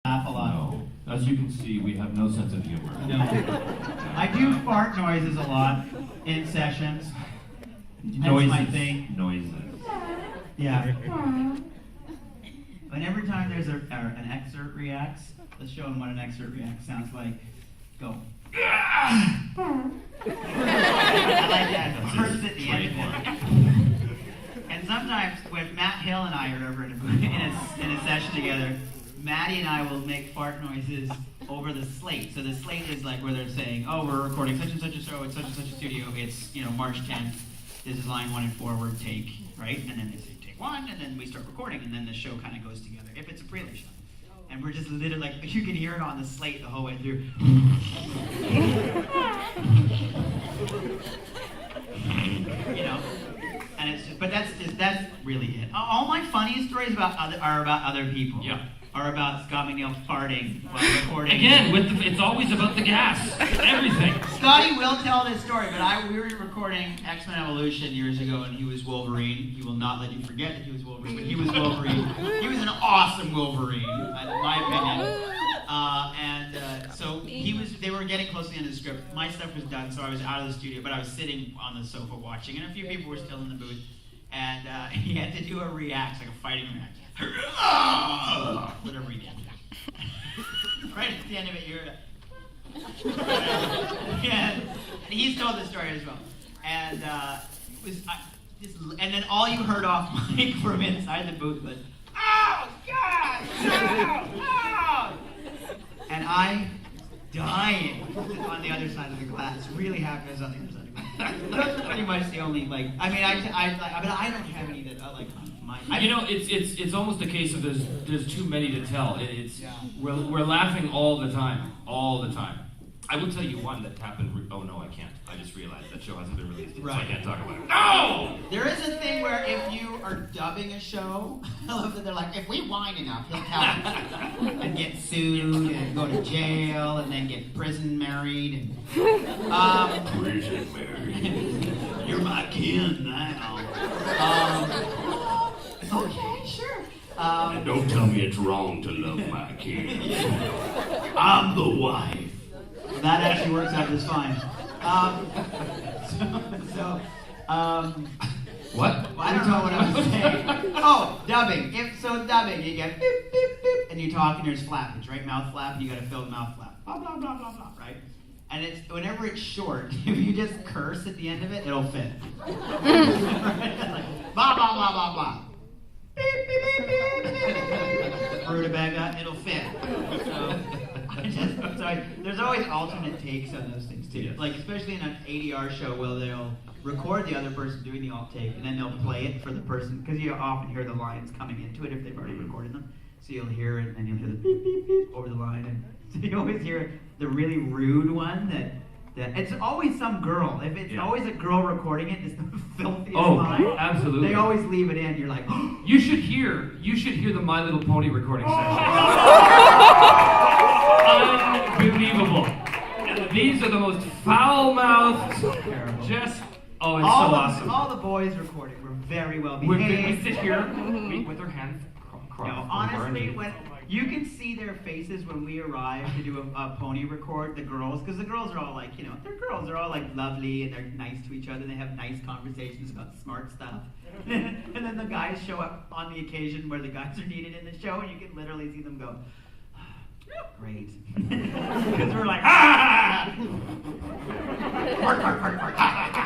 laugh a lot. No. As you can see, we have no sense of humor. No. I do fart noises a lot in sessions. That's my thing. Noises. Yeah. And every time there's an excerpt reacts, let's show them what an excerpt react sounds like. Go. I like that. Hurts at the end of it. And sometimes when Matt Hill and I are over in a session together, Maddie and I will make fart noises over the slate. So the slate is like where they're saying, oh, we're recording such and such a show at such and such a studio. It's, March 10th. This is line 1 and forward, take, right? And then they say take 1, and then we start recording, and then the show kind of goes together, if it's a pre show. And we're just literally, like, you can hear it on the slate the whole way through. And it's just, but that's really it. All my funniest stories are about other people. Yeah. Are about Scott McNeil farting while recording. Again, it's always about the gas. Everything. Scotty will tell this story, but we were recording X-Men Evolution years ago, and he was Wolverine. He will not let you forget that he was Wolverine, but he was Wolverine. He was an awesome Wolverine, in my opinion. So they were getting close to the end of the script. My stuff was done, so I was out of the studio, but I was sitting on the sofa watching, and a few people were still in the booth. And he had to do a react, like a fighting react. Whatever he did. Right at the end of it, you're... Yeah. And he's told the story as well. And and then all you heard off mic from inside the booth was, oh, God! Oh! And I dying on the other side of the glass. Really happy I was on the other side of the glass. That's pretty much the only, I don't have any that, it's almost a case of there's too many to tell. We're laughing all the time. I will tell you one that happened. Oh no, I can't. I just realized that show hasn't been released, so I can't talk about it. No! There is a thing where if you are dubbing a show, I love that they're like, if we whine enough, he'll tell us. And get sued, and go to jail, and then get prison married. Prison married. You're my kin now. Okay, sure. And don't tell me it's wrong to love my kids. I'm the wife. Well, that actually works out just fine. What? I don't know what I was saying. Oh, dubbing. Dubbing, you get beep, beep, beep, and you talk and there's flappage, right? Mouth flap, and you gotta fill the mouth flap. Blah, blah, blah, blah, blah, right? And whenever it's short, if you just curse at the end of it, it'll fit. Like, blah, blah, blah, blah, blah. Beep, beep, beep, beep, beep, beep. Rutabaga, it'll fit. There's always alternate takes on those things too. Yes. Like especially in an ADR show where they'll record the other person doing the alt take and then they'll play it for the person, because you often hear the lines coming into it if they've already recorded them. So you'll hear it and then you'll hear the beep beep beep over the line, and so you always hear the really rude one that it's always some girl. If it's always a girl recording it, it's the filthiest line. Oh, absolutely. They always leave it in. You're like, you should hear the My Little Pony recording session. Unbelievable. These are the most foul-mouthed, it's so awesome. All the boys recording were very well behaved. We sit here with our hands crossed. No, honestly, when you can see their faces when we arrive to do a pony record, the girls, because the girls are all like, they're girls, they're all like lovely and they're nice to each other, they have nice conversations about smart stuff. And then the guys show up on the occasion where the guys are needed in the show, and you can literally see them go, great. Because we're like,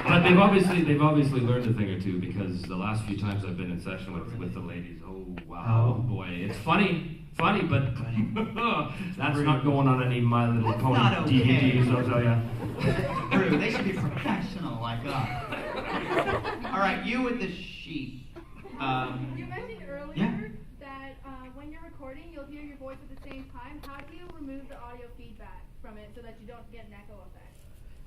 But they've obviously learned a thing or two, because the last few times I've been in session with the ladies, oh wow, boy, it's funny, but that's not going on any My Little Pony DVDs, I'll tell you. True, they should be professional like us. All right, you with the sheet. You mentioned earlier that when you're recording, you'll hear your voice at the same time. How do you remove the audio feedback from it so that you don't get an echo effect?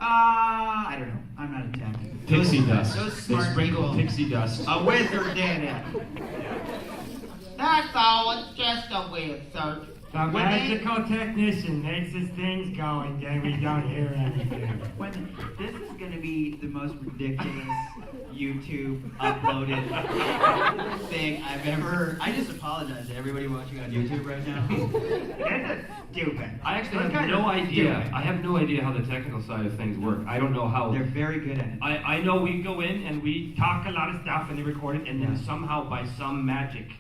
I don't know. I'm not a tech. Pixie dust. Those They smart sprinkle people. pixie dust. A wizard did it. That's all. It's just a wizard. The magical technician makes his things go, and then we don't hear anything. This is going to be the most ridiculous YouTube uploaded thing I've ever. I just apologize to everybody watching on YouTube right now. This is stupid. I actually What have kind no of idea. stupid? I have no idea how the technical side of things work. I don't know how. They're very good at it. I know we go in and we talk a lot of stuff and they record it, and then somehow by some magic,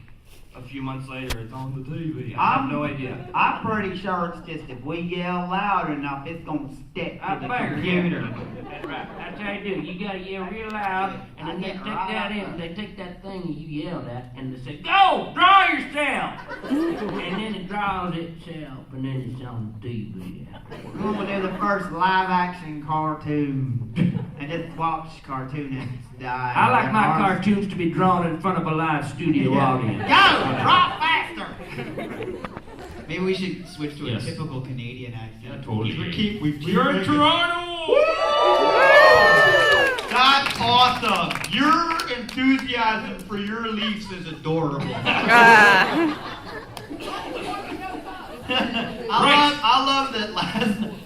a few months later, it's on the TV. I have no idea. I'm pretty sure it's just if we yell loud enough, it's gonna stick to the computer. That's right. That's how you do it. You gotta yell real loud, and then they take that in. They take that thing you yelled at, and they say, "Go, draw yourself," and then it draws itself, and then it's on TV. We're gonna do the first live-action cartoon, and just watch cartoonists die. I like my cartoons to be drawn in front of a live studio audience. Go, draw faster. Maybe we should switch to a Yes. typical Canadian accent. Yeah, totally. We're in Toronto. That's awesome. Your enthusiasm for your Leafs is adorable. I love that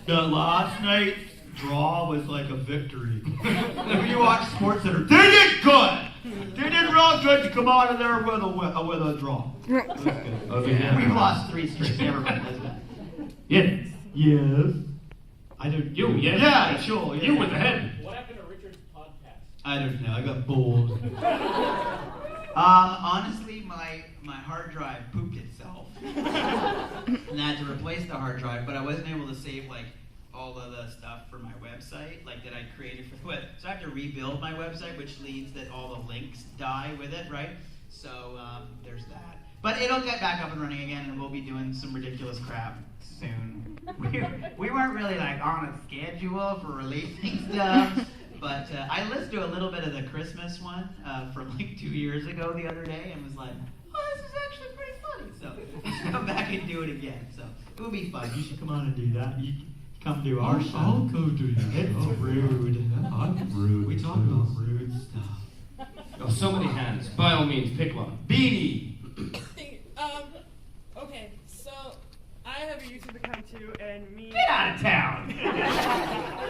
the last night's draw was like a victory. If you watch Sports Center, they did good. They did real good to come out of there with a draw. It was good. Okay. We've lost 3 straight. Everybody does that. Yes. Yes. I don't. You, yes. Yeah, sure. Yeah. You with the head. What happened to Richard's podcast? I don't know. I got bored. Honestly, my hard drive pooped itself, and I had to replace the hard drive. But I wasn't able to save like all of the stuff for my website, like that I created for the web. So I have to rebuild my website, which leads that all the links die with it, right? So there's that. But it'll get back up and running again, and we'll be doing some ridiculous crap soon. We weren't really like on a schedule for releasing stuff. But I listened to a little bit of the Christmas one from like 2 years ago the other day and was like, oh, this is actually pretty funny. So I should come back and do it again. So it would be fun. You should come on and do that. You come do our show. I'll go do that. It's rude. I'm rude. We talk about rude stuff. Oh, so many hands. By all means, pick one. Beanie. Okay, so I have a YouTube account too, and me. Get out of town.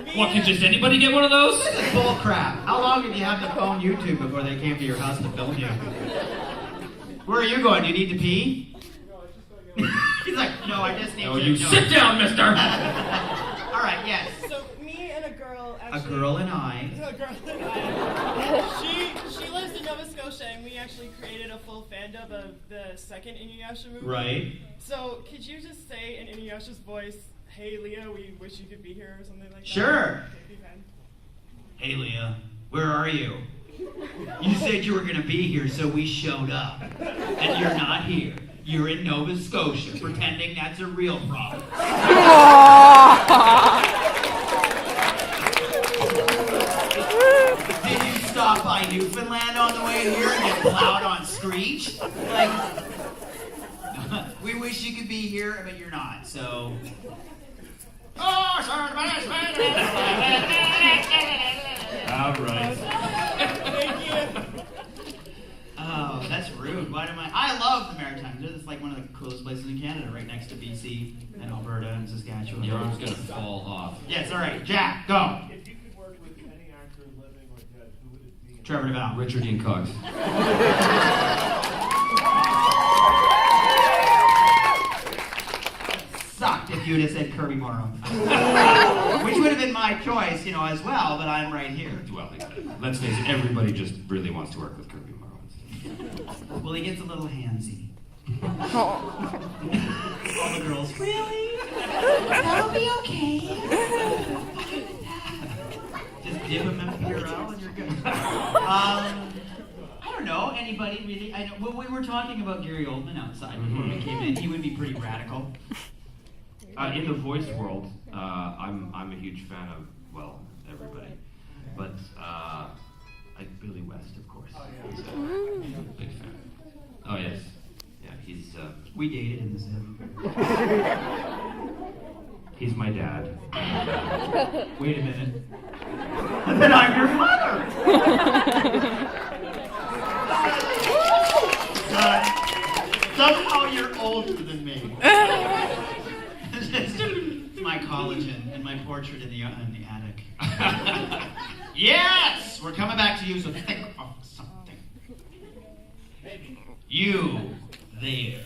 me What, can just anybody get one of those? This is bull crap. How long did you have to phone YouTube before they came to your house to film you? Where are you going? Do you need to pee? He's like, no, I just need No, to. you sit down, mister. All right, yes. So me and a girl A actually. girl and I. A girl and I. She lives in Nova Scotia, and we actually created a full fandom of the second Inuyasha movie. Right. So could you just say in Inuyasha's voice, "Hey Leah, we wish you could be here" or something like that? Sure. Okay, if you can. Hey, Leah, where are you? You said you were going to be here, so we showed up. And you're not here. You're in Nova Scotia, pretending that's a real problem. Did you stop by Newfoundland on the way here and get plowed on Screech? Like, we wish you could be here, but you're not, so... All right. Thank you. Oh, that's rude. Why am I love the Maritimes. It's like one of the coolest places in Canada, right next to BC and Alberta and Saskatchewan. Your arm's gonna fall off. Yes, all right. Jack, go. If you could work with any actor living or dead, who would it be? Trevor DeVal. Richard Dean Cox. Sucked if you'd have said Kirby Morrow. Which would have been my choice, as well, but I'm right here. Well, let's face it, everybody just really wants to work with Kirby Morrow. Well, he gets a little handsy. All the girls, really? That'll be okay. Just give him a Purell and you're good. I don't know, anybody really. I know. Well, we were talking about Gary Oldman outside before we came in. He would be pretty radical. In the voice world, I'm a huge fan of, well, everybody. But Billy West, of course. He's a big fan. Oh, yes. Yeah, he's... We dated in the 70s. He's my dad. Wait a minute. And then I'm your mother! Somehow you're older than me. It's my collagen and my portrait in the attic. Yes! We're coming back to you, so think of something. You there.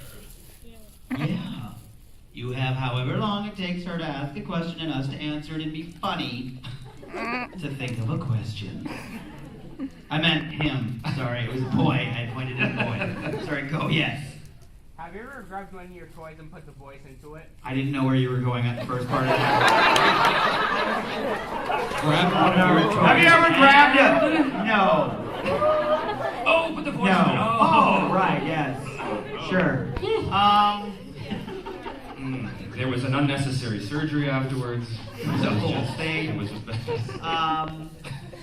Yeah. You have however long it takes her to ask a question and us to answer it and be funny to think of a question. I meant him. Sorry, it was a boy. I pointed at a boy. Sorry, go. Yes. Have you ever grabbed one of your toys and put the voice into it? I didn't know where you were going at the first part of that. Have you ever grabbed it? No. Oh, put the voice No. in it. Oh, right, yes. Sure. There was an unnecessary surgery afterwards. It was a whole thing. It was just bad.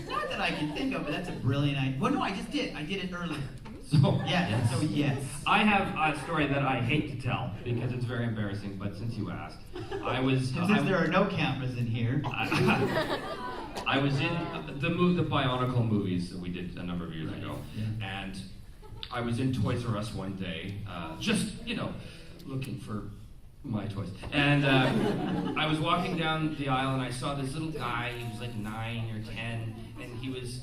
Not that I can think of, but that's a brilliant idea. Well, no, I just did. I did it earlier. So, Yeah, so yes. I have a story that I hate to tell because it's very embarrassing, but since you asked, I was... Since there are no cameras in here. I was in the Bionicle movies that we did a number of years ago, and I was in Toys R Us one day, just, looking for my toys. And I was walking down the aisle and I saw this little guy, he was like 9 or 10, and he was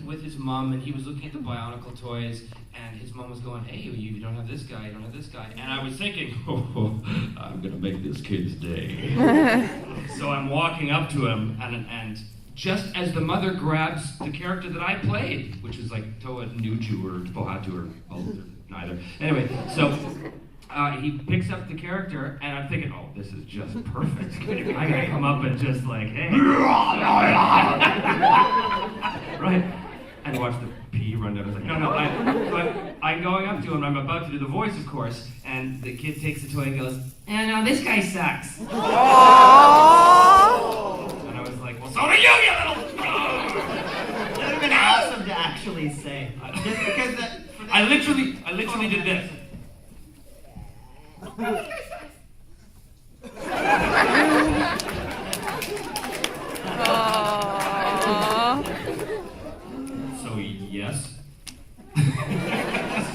with his mom and he was looking at the Bionicle toys, and his mom was going, hey, you don't have this guy, you don't have this guy. And I was thinking, I'm gonna make this kid's day. So I'm walking up to him, and just as the mother grabs the character that I played, which is like Toa Nuju or Pohatu or both, or neither. Anyway, so he picks up the character, and I'm thinking, oh, this is just perfect. I gotta come up and just like, hey. Right? And watch the pee run down. I was like, no. I'm going up to him, I'm about to do the voice, of course, and the kid takes the toy and goes, no, this guy sucks. And I was like, well, so do you little... That would have been awesome to actually say. Just because I literally did this. So yes.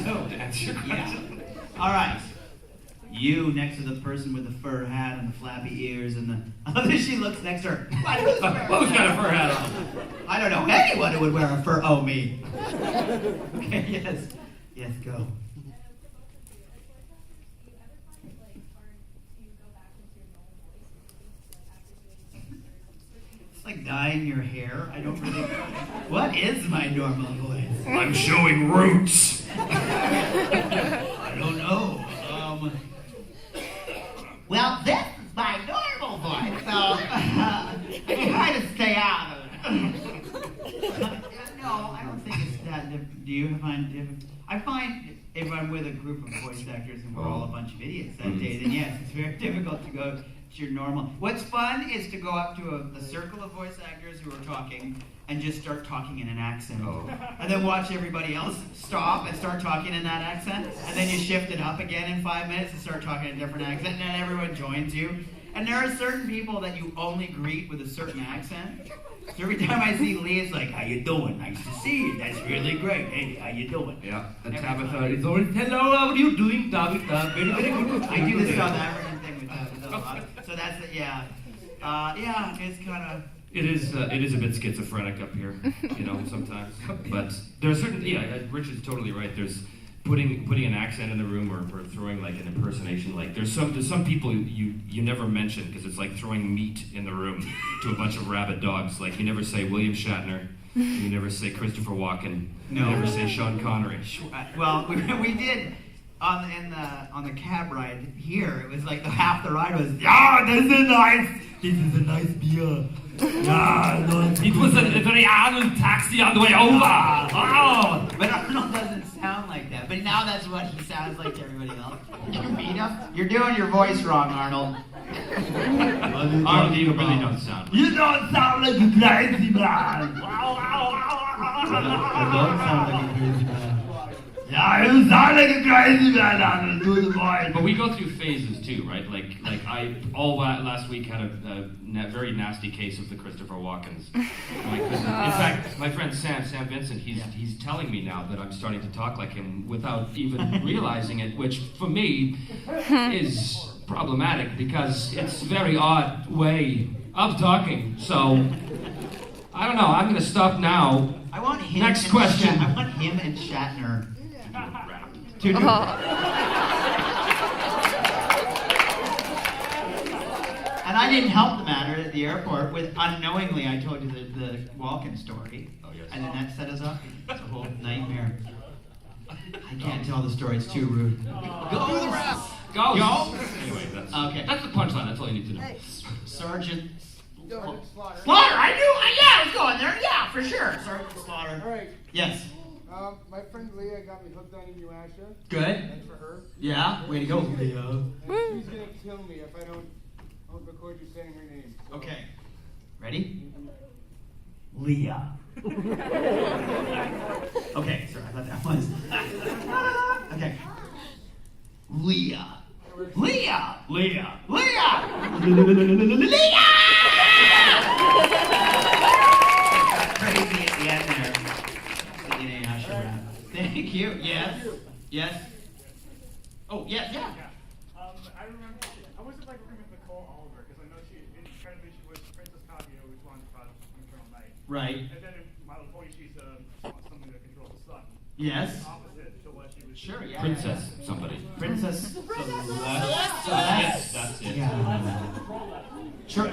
So to answer your question. All right. You next to the person with the fur hat and the flappy ears and the other. She looks next to her. Who's got a fur hat on? I don't know anyone who would wear a fur. Oh, me. Okay. Yes. Yes. Go. It's like dyeing your hair. I don't really. What is my normal voice? I'm showing roots. I don't know. Well, this is my normal voice, so I try to stay out of it. No, I don't think it's that different. Do you find different? I find if I'm with a group of voice actors and we're all a bunch of idiots that day, then yes, it's very difficult to go to your normal. What's fun is to go up to a circle of voice actors who are talking and just start talking in an accent. And then watch everybody else stop and start talking in that accent. And then you shift it up again in 5 minutes and start talking in a different accent. And then everyone joins you. And there are certain people that you only greet with a certain accent. So every time I see Lee, it's like, how you doing? Nice to see you. That's really great. Hey, how you doing? Yeah. And Tabitha is always, hello, how are you doing, Tabitha? Very, very good. I do the South African thing with Tabitha a lot. So that's the, yeah. Yeah, it's kind of... It is a bit schizophrenic up here, sometimes. But there are certain, Rich is totally right. There's putting an accent in the room or throwing like an impersonation. Like there's some people you never mention because it's like throwing meat in the room to a bunch of rabid dogs. Like you never say William Shatner, you never say Christopher Walken, you never say Sean Connery. Well, we did on the cab ride here. It was like half the ride was, this is nice. This is a nice beer. It was a very Arnold taxi on the way over. Oh, but Arnold doesn't sound like that. But now that's what he sounds like to everybody else. You beat him? You're doing your voice wrong, Arnold. Arnold, you really don't sound. You don't sound like a crazy man. I don't sound like a crazy man. Yeah, you sound like a crazy man, Arnold. Do the voice. But we go through phases too, right? Like I last week had a very nasty case of the Christopher Walkens. In fact, my friend Sam Vincent, he's telling me now that I'm starting to talk like him without even realizing it, which for me is problematic because it's a very odd way of talking. So I don't know. I'm going to stop now. I want him. Next and question. I want him and Shatner to do And I didn't help the matter at the airport with unknowingly I told you the walk-in story. Oh, yes. And then that set us up. It's a whole nightmare. I can't tell the story, it's too rude. Go do the rap. Go. Anyway, that's the punchline. That's all you need to know. Sergeant Slaughter. Slaughter, I was going there, yeah, for sure. Sergeant Slaughter. Alright, Yes. my friend Leah got me hooked on Inuyasha. Good. That's for her. Yeah, way to go, Leo. And she's gonna kill me if I don't record you saying her name. So. Okay. Ready? Leah. Okay, sorry, I thought that was. Okay. Leah. Leah! Leah! Leah! Leah! Crazy at the end there. The Inuyasha rap. Thank you. Yes. Yes. Oh, yes, yeah. I remember, I wasn't like working with Nicole Oliver because I know she was Princess Kaguya, which wants about Eternal Night. Right. And then in My Little Pony, she's something that controls the sun. Yes. Opposite to what she was. Sure, yeah. Princess, somebody. Princess. Yes, that's it. Yeah. Sure,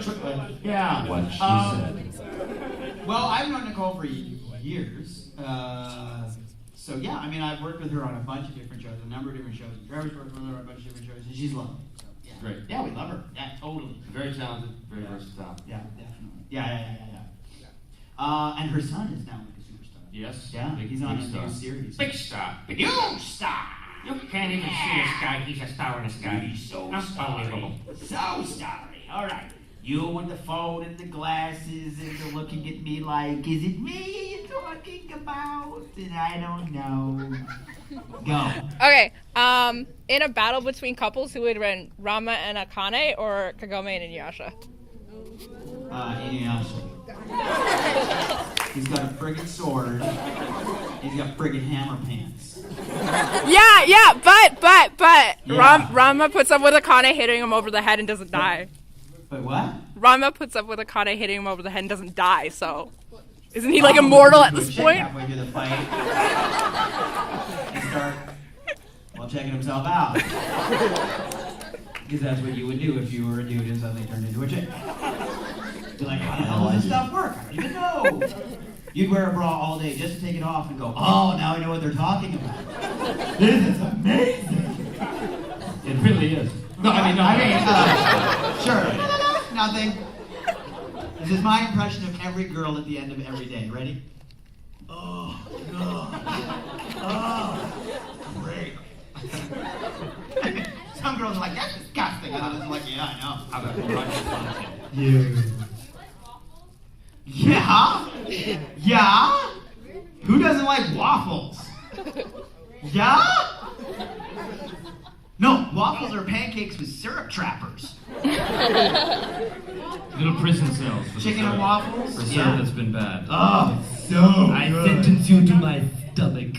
yeah. What she said. Well, I've known Nicole for years. So yeah, I mean, I've worked with her on a bunch of different shows, a number of different shows. Trevor's worked with her on a bunch of different shows, and she's lovely. So, yeah. Great. Yeah, we love her. Yeah, totally. Very talented, very versatile. Yeah, definitely. Yeah. And her son is now like a superstar. Yes. Yeah, Big, he's on big a star. new series. Big star. Big Huge star. You can't even see this guy. He's a star in the sky. He's so Unbelievable. starry. So starry. All right. You with the phone and the glasses and the looking at me like, is it me you're talking about? And I don't know. Go. Okay, in a battle between couples, who would win, Ranma and Akane or Kagome and Inuyasha? Inuyasha. He's got a friggin' sword. He's got friggin' hammer pants. Yeah, but Yeah. Ranma puts up with Akane hitting him over the head and doesn't die. But what? Ranma puts up with Akane hitting him over the head and doesn't die, so isn't he like immortal at this point? Halfway through the fight. And start, well, checking himself out. Because that's what you would do if you were a dude and suddenly turned into a chick. Be like, how the hell does this stuff work? I don't even know. You'd wear a bra all day just to take it off and go, oh, now I know what they're talking about. This is amazing. It really is. No, I mean, no. Sure. Nothing. This is my impression of every girl at the end of every day. Ready? Oh, great. Some girls are like, that's disgusting. And others are like, yeah, I know. How about Roger? Yeah? Yeah? Who doesn't like waffles? Yeah? No, waffles are pancakes with syrup trappers. Little prison cells. For Chicken and waffles? For syrup Yeah. that's been bad. Oh, so I good. sentence you to my stomach.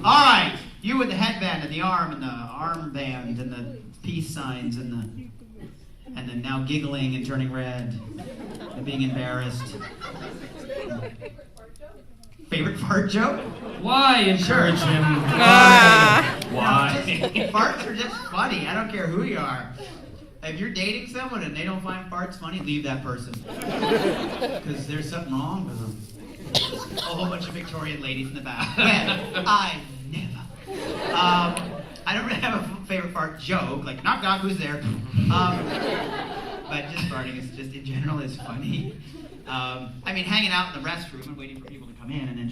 All right, you with the headband and the arm and the armband and the peace signs and the now giggling and turning red and being embarrassed. Favorite fart joke? Why encourage him? Why? Farts are just funny. I don't care who you are. If you're dating someone and they don't find farts funny, leave that person. Because there's something wrong with them. A whole bunch of Victorian ladies in the back. Well, I never. I don't really have a favorite fart joke. Like, knock knock, who's there? But just farting is just in general is funny. I mean, hanging out in the restroom and waiting for people to come in and then just